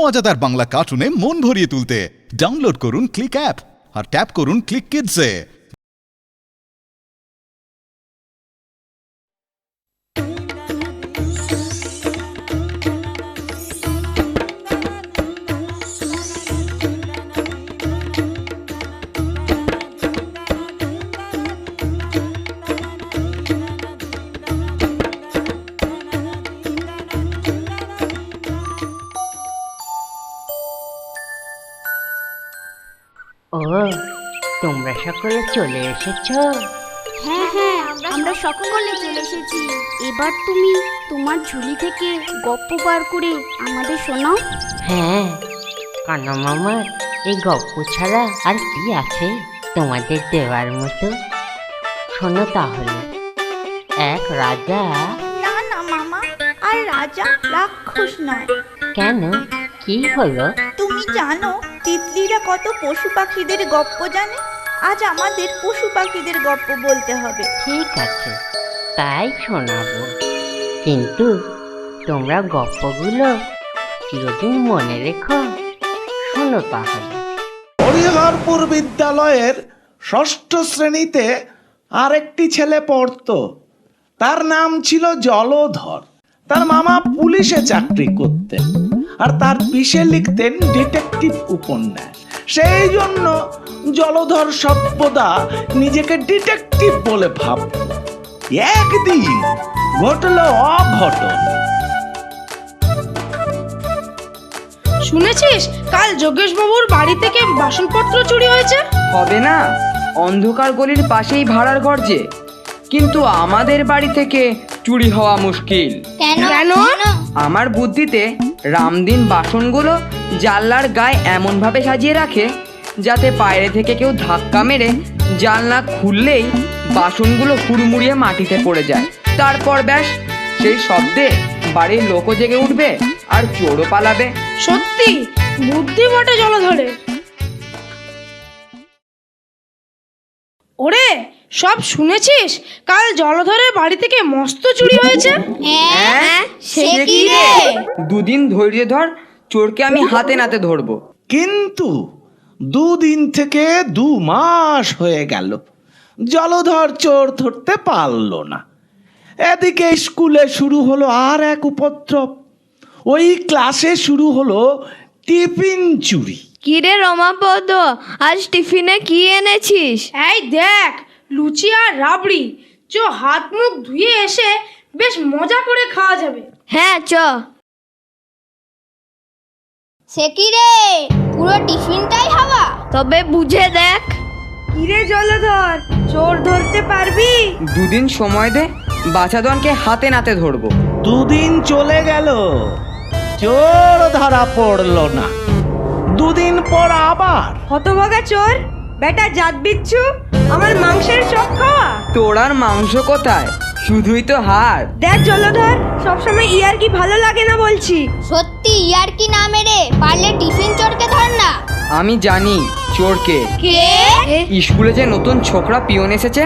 মজাদার বাংলা কার্টুনে মন ভরিয়ে তুলতে ডাউনলোড করুন ক্লিক অ্যাপ আর ট্যাপ করুন ক্লিক কিডসে। ও তোমরা সকলে চলে এসেছো? হ্যাঁ হ্যাঁ, আমরা সকলে চলে এসেছি। এবার তুমি তোমার ঝুলি থেকে গপ্প বার করে আমাদের শোনাও। হ্যাঁ, কানা মামার এই গপ্প ছাড়া আর কি আছে তোমাদের দেওয়ার মতো? শোনো তাহলে। এক রাজা। না না মামা, আর রাজা রাক্ষস নয়। কেন, কি হলো? তুমি জানো তিতলিরা কত পশু পাখিদের গপ্প জানে? আজ আমাদের পশু পাখিদের গপ্প বলতে হবে। ঠিক আছে, তাই শোনাবো, কিন্তু তোমরা গপ্পগুলো চিরদিন মনে রেখো। শোনো তাহলে। হরিহরপুর বিদ্যালয়ের ষষ্ঠ শ্রেণীতে আরেকটি ছেলে পড়তো। তার নাম ছিল জলধর। তার মামা পুলিশে চাকরি করতেন আর তার পিসে লিখতেন ডিটেকটিভ উপন্যাস। সেই জন্য জলধর সর্বদা নিজেকে ডিটেকটিভ বলে ভাবত। একদিন ঘটল অঘটন। শুনেছিস কাল যোগেশ বাবুর বাড়ি থেকে বাসনপত্র চুরি হয়েছে? হবে না, অন্ধকার গলির পাশেই ভাড়ার ঘর যে। কিন্তু আমাদের বাড়ি থেকে চুরি হওয়া মুশকিল। কেন? আমার বুদ্ধিতে রামদিন বাসনগুলো জানলার গায়ে এমনভাবে সাজিয়ে রাখে যাতে বাইরে থেকে কেউ ধাক্কা মেরে জানলা খুললেই বাসনগুলো হুড়মুড়িয়ে মাটিতে পড়ে যায়। তারপর ব্যাস, সেই শব্দে বাড়ির লোকও জেগে উঠবে আর চোরও পালাবে। সত্যি বুদ্ধি বটে জলধরে। ওরে, সব শুনেছিস? কাল জলধরের বাড়ি থেকে মস্ত চুরি হয়েছে। হ্যাঁ, সে কি রে? দুদিন ধৈর্য ধর, চোরকে আমি হাতে নাতে ধরবো। কিন্তু 2 দিন থেকে 2 মাস হয়ে গেল, জলধর চোর ধরতে পারল না। এদিকে স্কুলে শুরু হলো আর এক উপদ্রব। ওই ক্লাসে শুরু হলো টিফিন চুরি। কিরে রমাপদ, আজ টিফিনে কি এনেছিস? এই দেখ, লুচি আর রাবড়ি। হাত মুখ ধুয়ে এসে বেশ মজা করে খাওয়া যাবে। হ্যাঁ চ। সে কি রে, পুরো টিফিনটাই হাওয়া? তবে বুঝে দেখ। কিরে জলধর, চোর ধরতে পারবি? 2 দিন সময় দে, বাছাধনকে হাতে নাতে ধরবো। 2 দিন চলে গেল, চোর ধরা পড়লো না। 2 দিন পর আবার। হতভাগা চোর, বেটা জাত বিচ্ছু, আমার মাংসের চপ খাওয়া। তোর আর মাংস কোথায়, শুধুই তো হাড়। দেখ জলধর, সবসময় ইয়ার কি ভালো লাগে না বলছি। সত্যি ইয়ার কি না মেরে পারলে টিফিন চোরকে ধর না। আমি জানি চোরকে। কে? স্কুলে যে নতুন ছোকরা পিয়ন এসেছে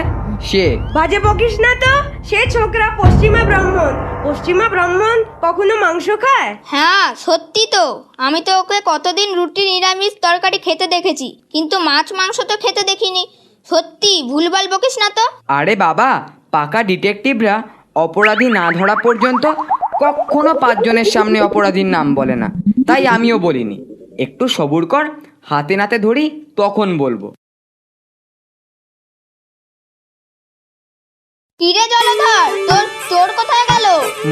সে। বাজে বকিস না তো। সে ছোকরা পশ্চিমা ব্রাহ্মণ। পশ্চিমা ব্রাহ্মণ কখনো মাংস খায়? হ্যাঁ সত্যি তো, আমি তো ওকে কতদিন রুটি নিরামিষ তরকারি খেতে দেখেছি, কিন্তু মাছ মাংস তো খেতে দেখিনি। সত্যি ভুলভাল বকিস না তো। আরে বাবা, পাকা ডিটেকটিভরা অপরাধী না ধরা পর্যন্ত কখনো 5 জনের সামনে অপরাধীর নাম বলে না। তাই আমিও বলিনি। একটু সবুর কর, হাতে নাতে ধরি তখন বলবো। কিরে জলধর, তোর চোর কোথায় গেল?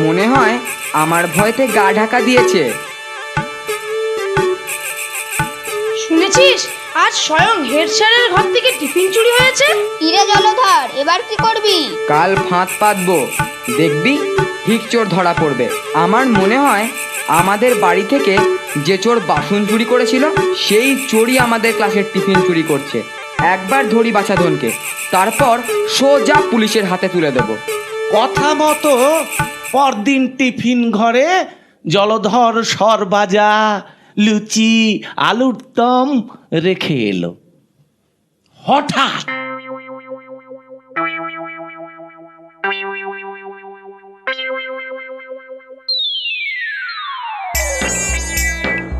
মনে হয় আমার ভয়তে গা ঢাকা দিয়েছে। শুনেছিস আজ স্বয়ং হেড স্যারের ঘর থেকে টিফিন চুরি হয়েছে? কিরে জলধর, এবার কি করবি? কাল ফাঁদ পাতবো, দেখবি ঠিক চোর ধরা পড়বে। আমার মনে হয় আমাদের বাড়ি থেকে যে চোর বাসন চুরি করেছিল সেই চোরই আমাদের ক্লাসের টিফিন চুরি করছে। একবার ধরি বাছাধনকে, তারপর সোজা পুলিশের হাতে তুলে দেবো। কথা মতো পরদিন টিফিন ঘরে জলধর সরভাজা, লুচি, আলুর দম রেখে এলো। হঠাৎ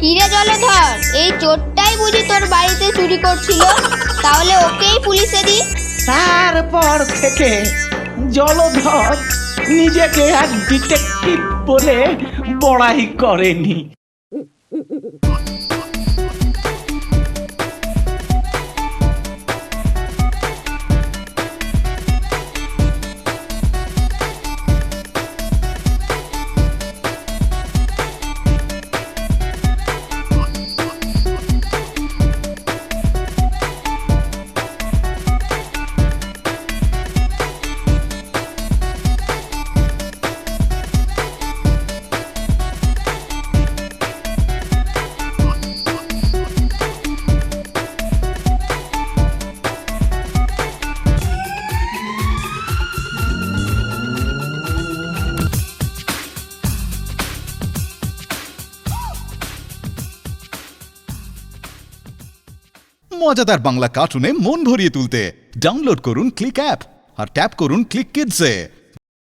কিরে জলধর, এই চোরটাই বুঝি তোর বাড়িতে চুরি করছিল? তাহলে ওকেই পুলিশে দি। তারপর থেকে জলধর নিজেকে এক ডিটেকটিভ বলে বড়াই করেনি। মজাদার বাংলা কার্টুনে মন ভরিয়ে তুলতে ডাউনলোড করুন ক্লিক অ্যাপ আর ট্যাপ করুন ক্লিক কিডসে।